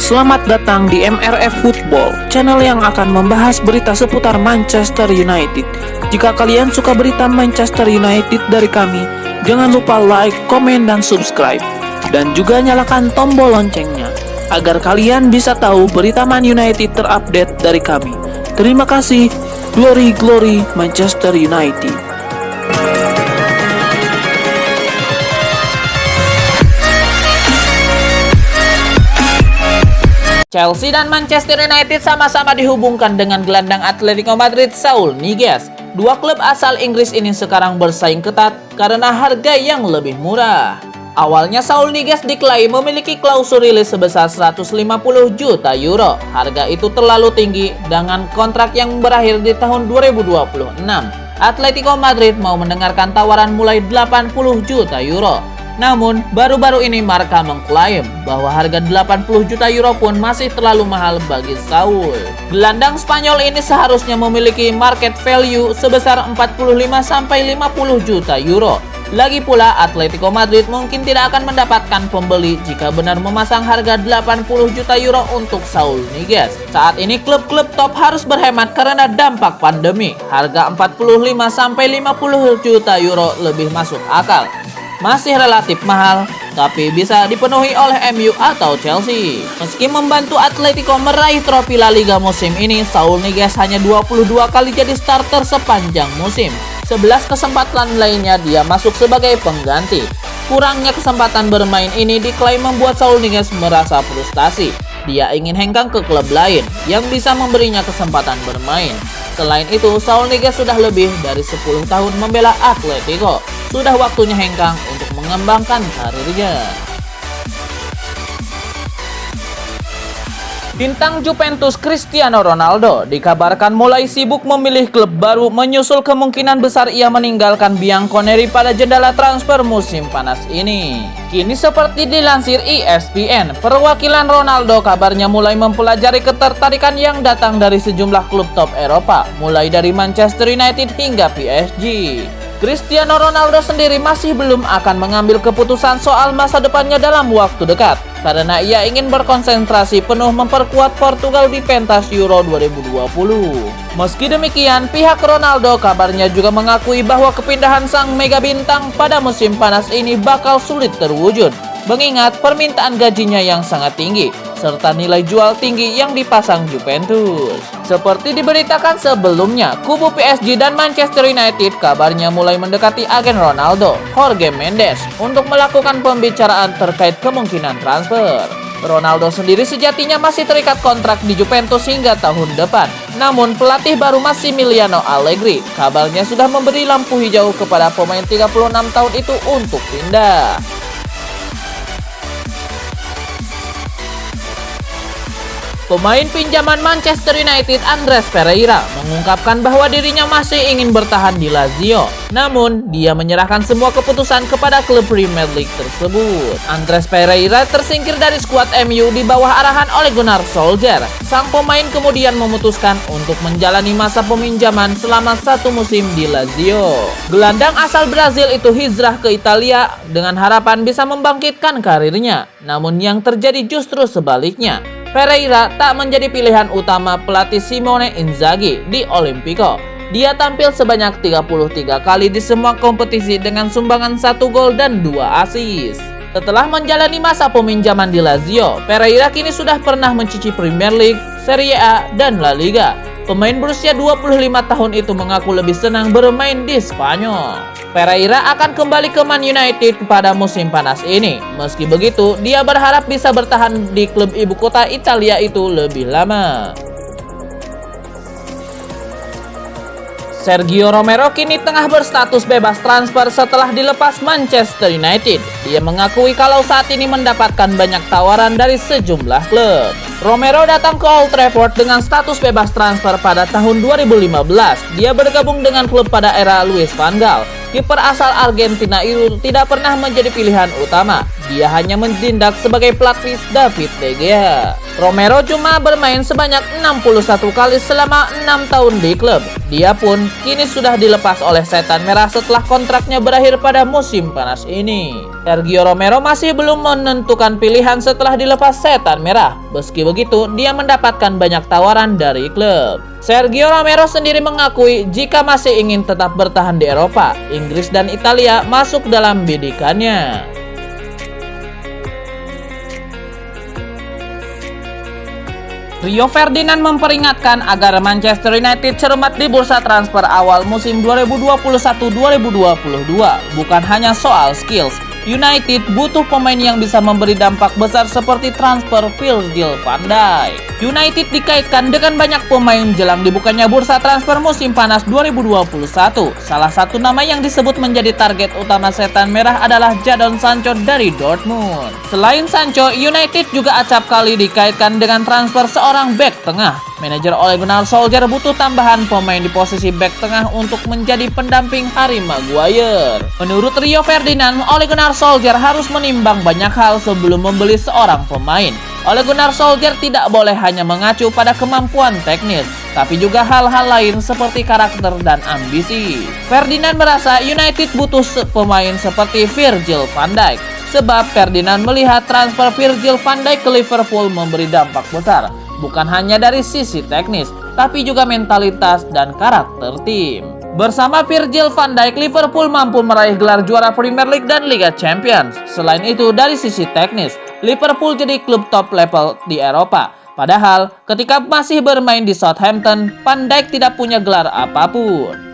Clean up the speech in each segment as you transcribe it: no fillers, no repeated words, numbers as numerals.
Selamat datang di MRF Football, channel yang akan membahas berita seputar Manchester United. Jika kalian suka berita Manchester United dari kami, jangan lupa like, komen, dan subscribe. Dan juga nyalakan tombol loncengnya, agar kalian bisa tahu berita Man United terupdate dari kami. Terima kasih, Glory Glory Manchester United. Chelsea dan Manchester United sama-sama dihubungkan dengan gelandang Atletico Madrid Saul Niguez. Dua klub asal Inggris ini sekarang bersaing ketat karena harga yang lebih murah. Awalnya Saul Niguez diklaim memiliki klausul rilis sebesar 150 juta euro. Harga itu terlalu tinggi dengan kontrak yang berakhir di tahun 2026. Atletico Madrid mau mendengarkan tawaran mulai 80 juta euro. Namun, baru-baru ini Marca mengklaim bahwa harga 80 juta euro pun masih terlalu mahal bagi Saul. Gelandang Spanyol ini seharusnya memiliki market value sebesar 45-50 juta euro. Lagi pula, Atletico Madrid mungkin tidak akan mendapatkan pembeli jika benar memasang harga 80 juta euro untuk Saul Niguez. Saat ini klub-klub top harus berhemat karena dampak pandemi. Harga 45-50 juta euro lebih masuk akal. Masih relatif mahal, tapi bisa dipenuhi oleh MU atau Chelsea. Meski membantu Atletico meraih trofi La Liga musim ini, Saul Niguez hanya 22 kali jadi starter sepanjang musim. 11 kesempatan lainnya dia masuk sebagai pengganti. Kurangnya kesempatan bermain ini diklaim membuat Saul Niguez merasa frustasi. Dia ingin hengkang ke klub lain yang bisa memberinya kesempatan bermain. Selain itu, Saul Niguez sudah lebih dari 10 tahun membela Atletico. Sudah waktunya hengkang untuk mengembangkan karirnya. Bintang Juventus Cristiano Ronaldo dikabarkan mulai sibuk memilih klub baru menyusul kemungkinan besar ia meninggalkan Bianconeri pada jendela transfer musim panas ini. Kini seperti dilansir ESPN, perwakilan Ronaldo kabarnya mulai mempelajari ketertarikan yang datang dari sejumlah klub top Eropa, mulai dari Manchester United hingga PSG. Cristiano Ronaldo sendiri masih belum akan mengambil keputusan soal masa depannya dalam waktu dekat, karena ia ingin berkonsentrasi penuh memperkuat Portugal di pentas Euro 2020. Meski demikian, pihak Ronaldo kabarnya juga mengakui bahwa kepindahan sang mega bintang pada musim panas ini bakal sulit terwujud, mengingat permintaan gajinya yang sangat tinggi, serta nilai jual tinggi yang dipasang Juventus. Seperti diberitakan sebelumnya, kubu PSG dan Manchester United kabarnya mulai mendekati agen Ronaldo, Jorge Mendes, untuk melakukan pembicaraan terkait kemungkinan transfer. Ronaldo sendiri sejatinya masih terikat kontrak di Juventus hingga tahun depan. Namun pelatih baru Massimiliano Allegri kabarnya sudah memberi lampu hijau kepada pemain 36 tahun itu untuk pindah. Pemain pinjaman Manchester United Andres Pereira mengungkapkan bahwa dirinya masih ingin bertahan di Lazio. Namun, dia menyerahkan semua keputusan kepada klub Premier League tersebut. Andres Pereira tersingkir dari skuad MU di bawah arahan Ole Gunnar Solskjaer. Sang pemain kemudian memutuskan untuk menjalani masa peminjaman selama 1 musim di Lazio. Gelandang asal Brazil itu hijrah ke Italia dengan harapan bisa membangkitkan karirnya. Namun yang terjadi justru sebaliknya. Pereira tak menjadi pilihan utama pelatih Simone Inzaghi di Olimpico. Dia tampil sebanyak 33 kali di semua kompetisi dengan sumbangan 1 gol dan 2 assist. Setelah menjalani masa peminjaman di Lazio, Pereira kini sudah pernah mencicipi Premier League, Serie A, dan La Liga. Pemain berusia 25 tahun itu mengaku lebih senang bermain di Spanyol. Pereira akan kembali ke Man United pada musim panas ini. Meski begitu, dia berharap bisa bertahan di klub ibu kota Italia itu lebih lama. Sergio Romero kini tengah berstatus bebas transfer setelah dilepas Manchester United. Dia mengakui kalau saat ini mendapatkan banyak tawaran dari sejumlah klub. Romero datang ke Old Trafford dengan status bebas transfer pada tahun 2015. Dia bergabung dengan klub pada era Louis van Gaal. Kiper asal Argentina itu tidak pernah menjadi pilihan utama. Dia hanya mentindak sebagai pelatih David De Gea. Romero cuma bermain sebanyak 61 kali selama 6 tahun di klub. Dia pun kini sudah dilepas oleh Setan Merah setelah kontraknya berakhir pada musim panas ini. Sergio Romero masih belum menentukan pilihan setelah dilepas Setan Merah. Meski begitu, dia mendapatkan banyak tawaran dari klub. Sergio Romero sendiri mengakui jika masih ingin tetap bertahan di Eropa, Inggris dan Italia masuk dalam bidikannya. Rio Ferdinand memperingatkan agar Manchester United cermat di bursa transfer awal musim 2021-2022. Bukan hanya soal skills, United butuh pemain yang bisa memberi dampak besar seperti transfer Virgil van Dijk. United dikaitkan dengan banyak pemain jelang dibukanya bursa transfer musim panas 2021. Salah satu nama yang disebut menjadi target utama Setan Merah adalah Jadon Sancho dari Dortmund. Selain Sancho, United juga acap kali dikaitkan dengan transfer seorang bek tengah. Manajer Ole Gunnar Solskjaer butuh tambahan pemain di posisi bek tengah untuk menjadi pendamping Harry Maguire. Menurut Rio Ferdinand, Ole Gunnar Solskjaer harus menimbang banyak hal sebelum membeli seorang pemain. Ole Gunnar Solskjaer tidak boleh hanya mengacu pada kemampuan teknis, tapi juga hal-hal lain seperti karakter dan ambisi. Ferdinand merasa United butuh pemain seperti Virgil van Dijk, sebab Ferdinand melihat transfer Virgil van Dijk ke Liverpool memberi dampak besar, bukan hanya dari sisi teknis, tapi juga mentalitas dan karakter tim. Bersama Virgil van Dijk, Liverpool mampu meraih gelar juara Premier League dan Liga Champions. Selain itu, dari sisi teknis, Liverpool jadi klub top level di Eropa. Padahal, ketika masih bermain di Southampton, Van Dijk tidak punya gelar apapun.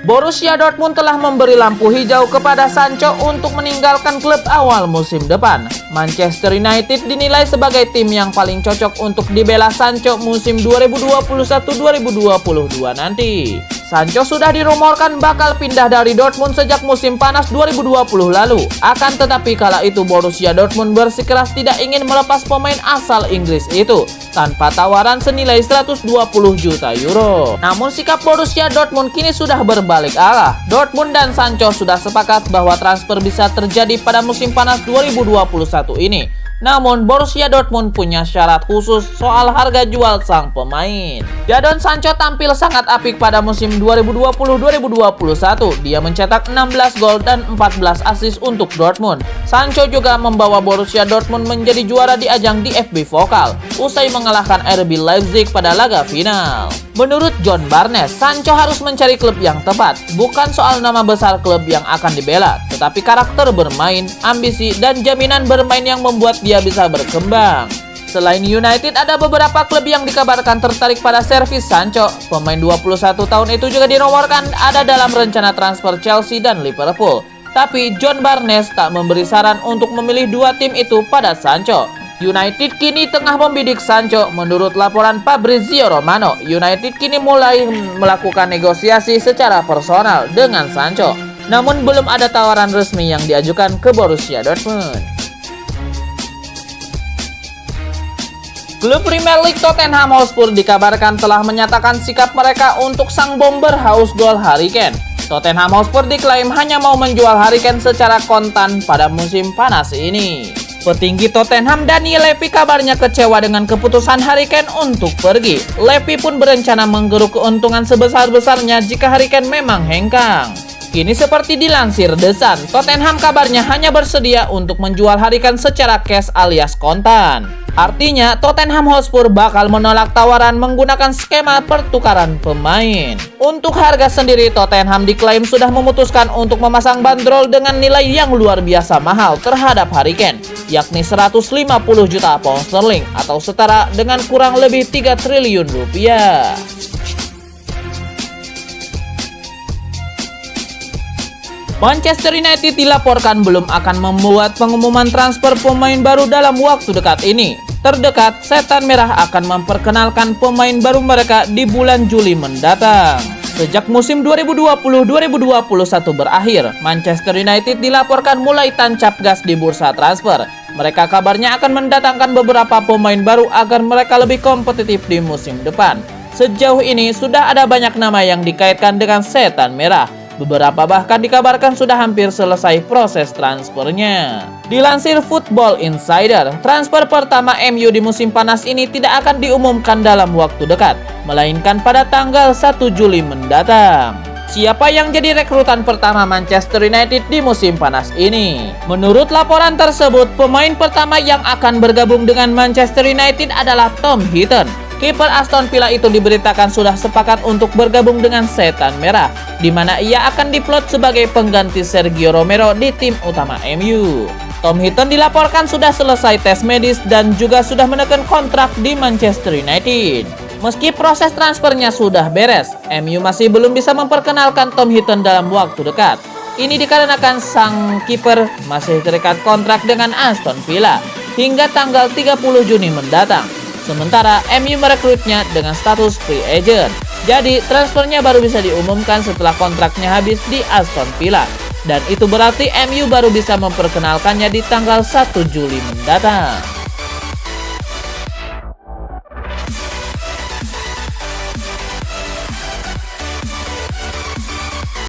Borussia Dortmund telah memberi lampu hijau kepada Sancho untuk meninggalkan klub awal musim depan. Manchester United dinilai sebagai tim yang paling cocok untuk dibela Sancho musim 2021-2022 nanti. Sancho sudah dirumorkan bakal pindah dari Dortmund sejak musim panas 2020 lalu. Akan tetapi kala itu Borussia Dortmund bersikeras tidak ingin melepas pemain asal Inggris itu tanpa tawaran senilai 120 juta euro. Namun sikap Borussia Dortmund kini sudah berbalik arah. Dortmund dan Sancho sudah sepakat bahwa transfer bisa terjadi pada musim panas 2021 ini. Namun Borussia Dortmund punya syarat khusus soal harga jual sang pemain. Jadon Sancho tampil sangat apik pada musim 2020-2021. Dia mencetak 16 gol dan 14 assist untuk Dortmund. Sancho juga membawa Borussia Dortmund menjadi juara di ajang DFB Pokal usai mengalahkan RB Leipzig pada laga final. Menurut John Barnes, Sancho harus mencari klub yang tepat, bukan soal nama besar klub yang akan dibela, tetapi karakter bermain, ambisi, dan jaminan bermain yang membuat dia bisa berkembang. Selain United, ada beberapa klub yang dikabarkan tertarik pada servis Sancho. Pemain 21 tahun itu juga dinomorkan ada dalam rencana transfer Chelsea dan Liverpool. Tapi John Barnes tak memberi saran untuk memilih dua tim itu pada Sancho. United kini tengah membidik Sancho. Menurut laporan Fabrizio Romano, United kini mulai melakukan negosiasi secara personal dengan Sancho. Namun belum ada tawaran resmi yang diajukan ke Borussia Dortmund. Klub Premier League Tottenham Hotspur dikabarkan telah menyatakan sikap mereka untuk sang bomber haus gol Harry Kane. Tottenham Hotspur diklaim hanya mau menjual Harry Kane secara kontan pada musim panas ini. Petinggi Tottenham Daniel Levy kabarnya kecewa dengan keputusan Harry Kane untuk pergi. Levy pun berencana menggeruk keuntungan sebesar-besarnya jika Harry Kane memang hengkang. Kini seperti dilansir The Sun, Tottenham kabarnya hanya bersedia untuk menjual Harry Kane secara cash alias kontan. Artinya, Tottenham Hotspur bakal menolak tawaran menggunakan skema pertukaran pemain. Untuk harga sendiri, Tottenham diklaim sudah memutuskan untuk memasang bandrol dengan nilai yang luar biasa mahal terhadap Harry Kane, yakni 150 juta pound sterling atau setara dengan kurang lebih 3 triliun rupiah. Manchester United dilaporkan belum akan membuat pengumuman transfer pemain baru dalam waktu dekat ini. Terdekat, Setan Merah akan memperkenalkan pemain baru mereka di bulan Juli mendatang. Sejak musim 2020-2021 berakhir, Manchester United dilaporkan mulai tancap gas di bursa transfer. Mereka kabarnya akan mendatangkan beberapa pemain baru agar mereka lebih kompetitif di musim depan. Sejauh ini sudah ada banyak nama yang dikaitkan dengan setan merah. Beberapa bahkan dikabarkan sudah hampir selesai proses transfernya. Dilansir Football Insider, transfer pertama MU di musim panas ini tidak akan diumumkan dalam waktu dekat, melainkan pada tanggal 1 Juli mendatang. Siapa yang jadi rekrutan pertama Manchester United di musim panas ini? Menurut laporan tersebut, pemain pertama yang akan bergabung dengan Manchester United adalah Tom Heaton. Kiper Aston Villa itu diberitakan sudah sepakat untuk bergabung dengan Setan Merah, di mana ia akan diplot sebagai pengganti Sergio Romero di tim utama MU. Tom Heaton dilaporkan sudah selesai tes medis dan juga sudah menekan kontrak di Manchester United. Meski proses transfernya sudah beres, MU masih belum bisa memperkenalkan Tom Heaton dalam waktu dekat. Ini dikarenakan sang kiper masih terikat kontrak dengan Aston Villa hingga tanggal 30 Juni mendatang. Sementara MU merekrutnya dengan status free agent. Jadi transfernya baru bisa diumumkan setelah kontraknya habis di Aston Villa. Dan itu berarti MU baru bisa memperkenalkannya di tanggal 1 Juli mendatang.